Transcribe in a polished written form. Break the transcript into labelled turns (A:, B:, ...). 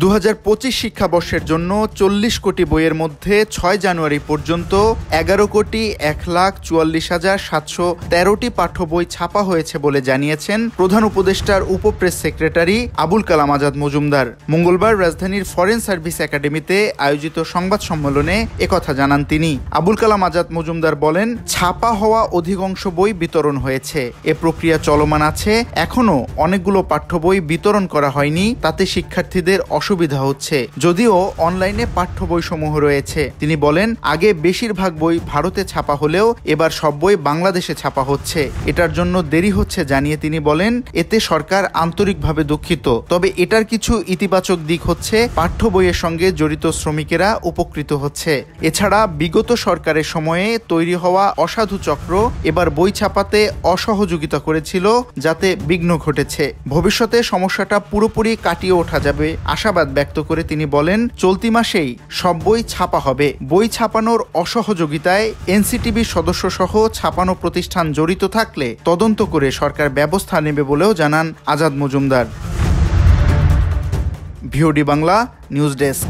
A: 2025 শিক্ষাবর্ষের জন্য 40 কোটি বইয়ের মধ্যে 6 জানুয়ারি পর্যন্ত 11,44,713টি পাঠ্য বই ছাপা হয়েছে বলে জানিয়েছেন প্রধান উপদেষ্টার উপপ্রেস সেক্রেটারি আবুল কালাম আজাদ মজুমদার। মঙ্গলবার রাজধানীর ফরেন সার্ভিস একাডেমিতে আয়োজিত সংবাদ সম্মেলনে একথা জানান তিনি। আবুল কালাম আজাদ মজুমদার বলেন, ছাপা হওয়া অধিকাংশ বই বিতরণ হয়েছে, এ প্রক্রিয়া চলমান আছে। এখনো অনেকগুলো পাঠ্য বই বিতরণ করা হয়নি, তাতে শিক্ষার্থীদের অসুবিধা হচ্ছে, যদিও অনলাইনে পাঠ্য বইসমূহ রয়েছে। তিনি বলেন, আগে বেশিরভাগ বই ভারতে ছাপা হলেও এবার সব বই বাংলাদেশে ছাপা হচ্ছে। এটার জন্য দেরি হচ্ছে জানিয়ে তিনি বলেন, এতে সরকার আন্তরিকভাবে দুঃখিত। তবে এটার কিছু ইতিবাচক দিক হচ্ছে, পাঠ্য বইয়ের সঙ্গে জড়িত শ্রমিকেরা উপকৃত হচ্ছে। এছাড়া বিগত সরকারের সময়ে তৈরি হওয়া অসাধু চক্র এবার বই ছাপাতে অসহযোগিতা করেছিল, যাতে বিঘ্ন ঘটেছে। ভবিষ্যতে সমস্যাটা পুরোপুরি কাটিয়ে ওঠা যাবে আশাবাদ ব্যক্ত করে তিনি বলেন, চলতি মাসেই সব বই ছাপা হবে। বই ছাপানোর অসহযোগিতায় এনসিটিবির সদস্য সহ ছাপানো প্রতিষ্ঠান জড়িত থাকলে তদন্ত করে সরকার ব্যবস্থা নেবে বলেও জানান Azad Majumdar. VOD Bangla news desk.